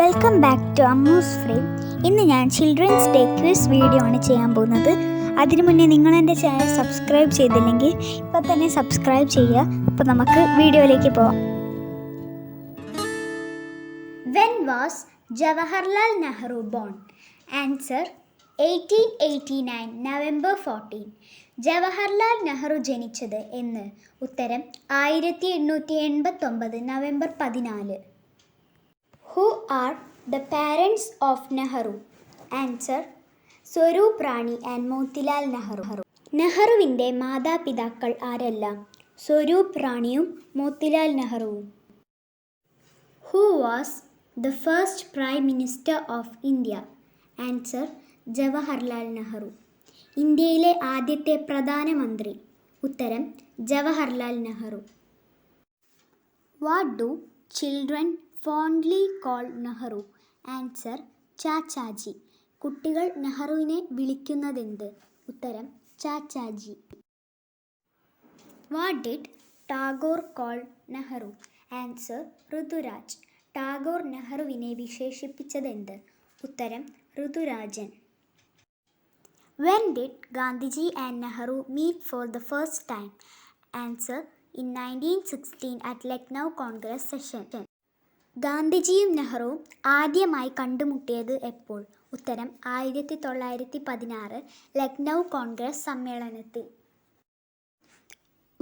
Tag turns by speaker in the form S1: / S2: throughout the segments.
S1: Welcome back to Ammu's frame. ഇന്ന് ഞാൻ children's day quiz video ആണ് ചെയ്യാൻ പോകുന്നത്. അതിനു മുന്നേ നിങ്ങൾ എൻ്റെ ചാനൽ സബ്സ്ക്രൈബ് ചെയ്തില്ലെങ്കിൽ ഇപ്പം തന്നെ സബ്സ്ക്രൈബ് ചെയ്യുക. അപ്പോൾ നമുക്ക് വീഡിയോയിലേക്ക് പോവാം. When was Jawaharlal Nehru born? Answer 1889 November 14. Jawaharlal Nehru ജനിച്ചത് എന്ന്? ഉത്തരം 1889 November 14. Who are the parents of Nehru? Answer Swarup Rani and Motilal Nehru. നെഹ്റുവിൻ്റെ മാതാപിതാക്കൾ ആരെല്ലാം? Swarup റാണിയും Motilal നെഹ്റുവും. Who was the first Prime Minister of India? Answer Jawaharlal Nehru. ഇന്ത്യയിലെ ആദ്യത്തെ പ്രധാനമന്ത്രി? ഉത്തരം Jawaharlal Nehru. What do children fondly call Nehru? Answer Chachaji. കുട്ടികൾ നെഹ്റുവിനെ വിളിക്കുന്നതെന്ത്? ഉത്തരം Chachaji. What did Tagore call Nehru? Answer Ruturaj. Tagore നെഹ്റുവിനെ വിശേഷിപ്പിച്ചതെന്ത്? ഉത്തരം ഋതുരാജൻ. When did Gandhiji and Nehru meet for the first time? Answer in 1916 at Lucknow Congress session. ഗാന്ധിജിയും നെഹ്റുവും ആദ്യമായി കണ്ടുമുട്ടിയത് എപ്പോൾ? ഉത്തരം 1916 ലക്നൗ കോൺഗ്രസ് സമ്മേളനത്തിൽ.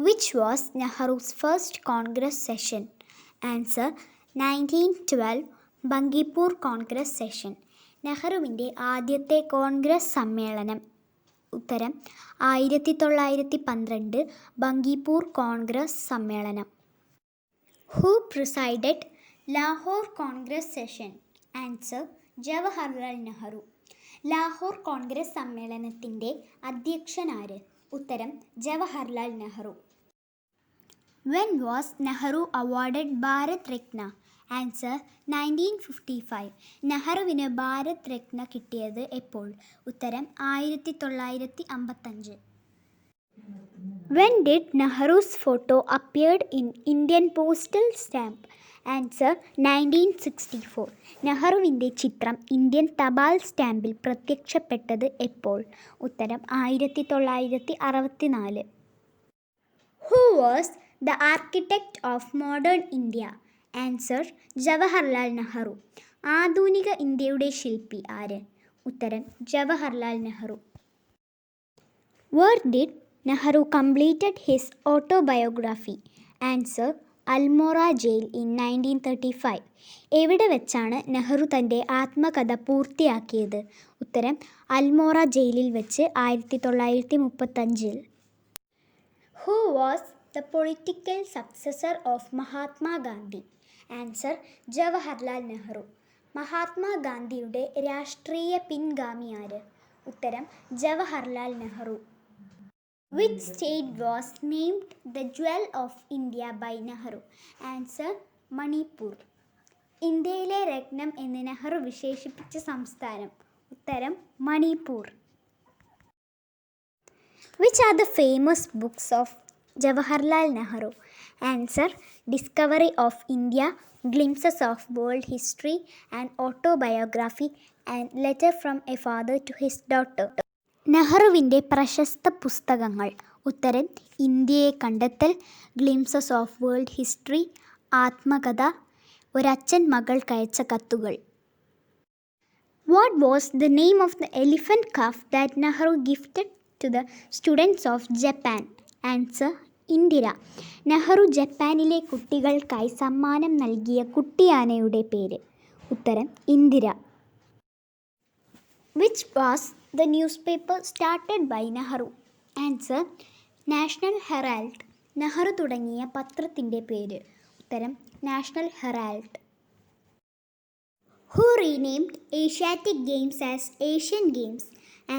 S1: Which was Nehru's first Congress session? Answer 1912 Bankipur Congress session. നെഹ്റുവിൻ്റെ ആദ്യത്തെ കോൺഗ്രസ് സമ്മേളനം? ഉത്തരം 1912 ബങ്കിപ്പൂർ കോൺഗ്രസ് സമ്മേളനം. Who presided Lahore Congress session? Answer Jawaharlal Nehru. Lahore Congress സമ്മേളനത്തിൻ്റെ അധ്യക്ഷനാര്? ഉത്തരം Jawaharlal Nehru. When was Nehru awarded Bharat Ratna? Answer 1955. നെഹ്റുവിന് ഭാരത് രത്ന കിട്ടിയത് എപ്പോൾ? ഉത്തരം 1955. When did Nehru's photo appeared in Indian postal stamp? Answer 1964. നെഹ്റുവിൻ്റെ ചിത്രം ഇന്ത്യൻ തപാൽ സ്റ്റാമ്പിൽ പ്രത്യക്ഷപ്പെട്ടത് എപ്പോൾ? ഉത്തരം 1964. Who was the architect of modern India? Answer Jawaharlal Nehru. ആധുനിക ഇന്ത്യയുടെ ശില്പി ആര്? ഉത്തരം Jawaharlal Nehru. Where did Nehru completed his autobiography? Answer Almora jail in 1935. എവിടെ വെച്ചാണ് നെഹ്റു തൻ്റെ ആത്മകഥ പൂർത്തിയാക്കിയത്? ഉത്തരം അൽമോറ ജയിലിൽ വെച്ച് 1935. Who was the political successor of Mahatma Gandhi? Answer Jawaharlal Nehru. മഹാത്മാഗാന്ധിയുടെ രാഷ്ട്രീയ പിൻഗാമി ആര്? ഉത്തരം Jawaharlal Nehru. Which state was named the Jewel of India by Nehru? Answer Manipur. ഇന്ത്യയിലെ രത്നം എന്ന് നെഹ്റു വിശേഷിപ്പിച്ച സംസ്ഥാനം? ഉത്തരം Manipur. Which are the famous books of Jawaharlal Nehru? Answer Discovery of India, Glimpses of World History and Autobiography and Letter from a Father to His Daughter. നെഹ്റുവിൻ്റെ പ്രശസ്ത പുസ്തകങ്ങൾ? ഉത്തരം ഇന്ത്യയെ കണ്ടെത്തൽ, ഗ്ലിംസസ് ഓഫ് വേൾഡ് ഹിസ്റ്ററി, ആത്മകഥ, ഒരച്ഛൻ മകൾക്കയച്ച കത്തുകൾ. What was the name of the elephant calf that Nehru gifted to the students of Japan? Answer Indira. Nehru ജപ്പാനിലെ കുട്ടികൾക്കായി സമ്മാനം നൽകിയ കുട്ടിയാനയുടെ പേര്? ഉത്തരം Indira. Which was the newspaper started by Nehru? Answer national Herald. Nehru തുടങ്ങിയ പത്രത്തിൻ്റെ പേര്? ഉത്തരം national Herald. Who renamed Asiatic Games as Asian Games?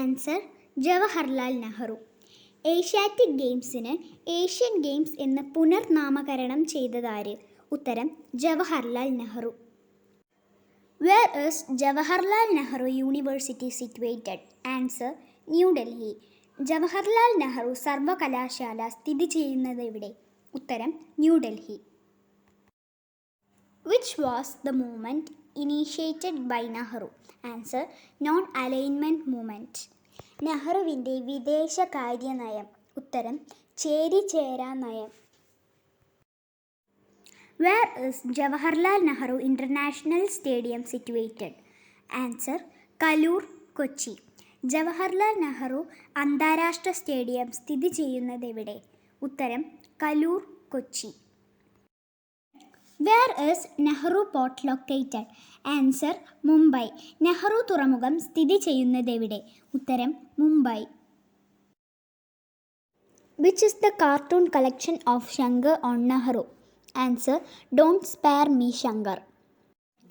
S1: Answer Jawaharlal Nehru. Asiatic ഗെയിംസിന് ഏഷ്യൻ ഗെയിംസ് എന്ന് പുനർനാമകരണം ചെയ്തതാര്? ഉത്തരം Jawaharlal Nehru. Where is Jawaharlal Nehru University situated? Answer New Delhi. Jawaharlal Nehru സർവകലാശാല സ്ഥിതി ചെയ്യുന്നത് എവിടെ? ഉത്തരം New Delhi. Which was the movement initiated by Nehru? Answer non alignment movement. നെഹ്റുവിൻ്റെ വിദേശകാര്യ നയം? ഉത്തരം ചേരിചേരാ നയം. Where is Jawaharlal Nehru International Stadium situated? Answer Kaloor, Kochi. Jawaharlal Nehru അന്താരാഷ്ട്ര സ്റ്റേഡിയം സ്ഥിതി ചെയ്യുന്നതെവിടെ? ഉത്തരം Kaloor, Kochi. Where is Nehru Port located? Answer Mumbai. Nehru തുറമുഖം സ്ഥിതി ചെയ്യുന്നതെവിടെ? ഉത്തരം Mumbai. Which is the cartoon collection of Shankar on Nehru? Answer don't spare me Shankar.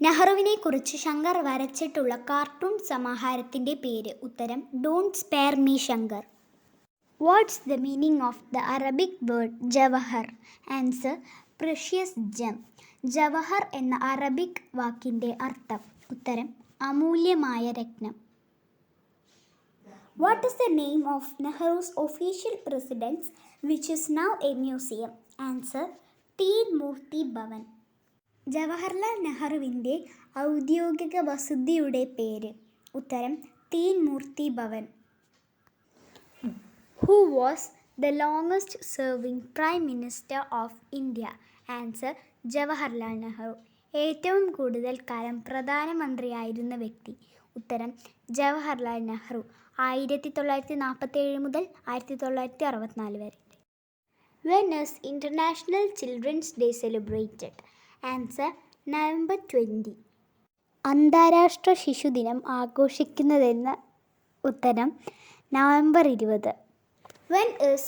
S1: നെഹ്റുവിനെ കുറിച്ച് ശങ്കർ വരച്ചിട്ടുള്ള കാർട്ടൂൺ സമാഹാരത്തിൻ്റെ പേര്? ഉത്തരം don't spare me Shankar. What's the meaning of the Arabic word Jawahar? Answer precious gem. Jawahar എന്ന അറബിക് വാക്കിൻ്റെ അർത്ഥം? ഉത്തരം അമൂല്യമായ രത്നം. What is the name of Nehru's official residence which is now a museum? Answer Teen Murti Bhavan. Jawaharlal നെഹ്റുവിൻ്റെ ഔദ്യോഗിക വസതിയുടെ പേര്? ഉത്തരം Teen Murti Bhavan. Who was the longest serving prime minister of India? Answer Jawaharlal Nehru. ഏറ്റവും കൂടുതൽ കാലം പ്രധാനമന്ത്രിയായിരുന്ന വ്യക്തി? ഉത്തരം ജവഹർലാൽ നെഹ്റു. 1947 മുതൽ 1964 വരെ. When is International Children's Day celebrated? Answer November 20. അന്താരാഷ്ട്ര ശിശുദിനം ആഘോഷിക്കുന്നതെന്ന്? ഉത്തരം November 20. When is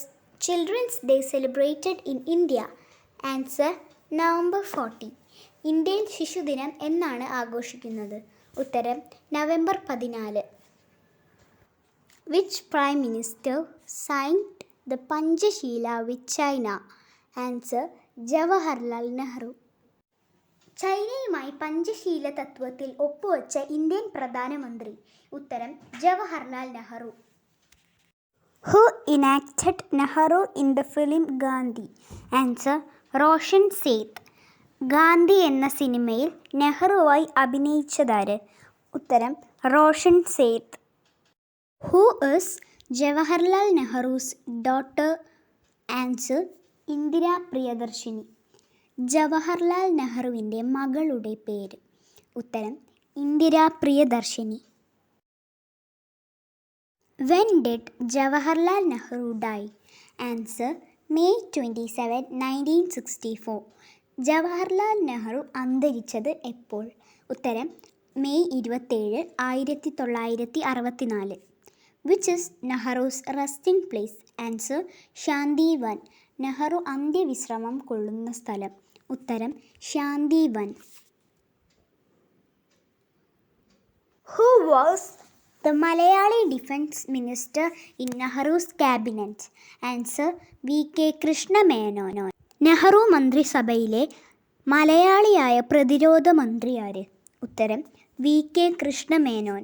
S1: Children's Day celebrated in India? Answer November 14. ഇന്ത്യയിൽ ശിശുദിനം എന്നാണ് ആഘോഷിക്കുന്നത്? ഉത്തരം November 14. Which Prime Minister signed the Panchashila with China? Answer Jawaharlal Nehru. ചൈനയുമായി പഞ്ചശീല തത്വത്തിൽ ഒപ്പുവെച്ച ഇന്ത്യൻ പ്രധാനമന്ത്രി? ഉത്തരം Jawaharlal Nehru. Who enacted Nehru in the film Gandhi? Answer Roshan Seth. Gandhi എന്ന സിനിമയിൽ നെഹ്റുവായി അഭിനയിച്ചതാര്? ഉത്തരം Roshan Seth. Who is Jawaharlal Nehru's daughter? Answer Indira Priyadarshini. Jawaharlal നെഹ്റുവിൻ്റെ മകളുടെ പേര്? ഉത്തരം Indira Priyadarshini. When did Jawaharlal Nehru die? Answer May 27, 1964. Jawaharlal Nehru അന്തരിച്ചത് എപ്പോൾ? ഉത്തരം May 27, 1964. Which is Nehru's resting place? Answer Shantivan. Nehru അന്ത്യവിശ്രമം കൊള്ളുന്ന സ്ഥലം? ഉത്തരം Shantivan. Who was the Malayali defense minister in Nehru's cabinet? Answer V.K. Krishna Menon. Nehru മന്ത്രിസഭയിലെ മലയാളിയായ പ്രതിരോധ മന്ത്രി ആര്? ഉത്തരം V.K. കൃഷ്ണ മേനോൻ.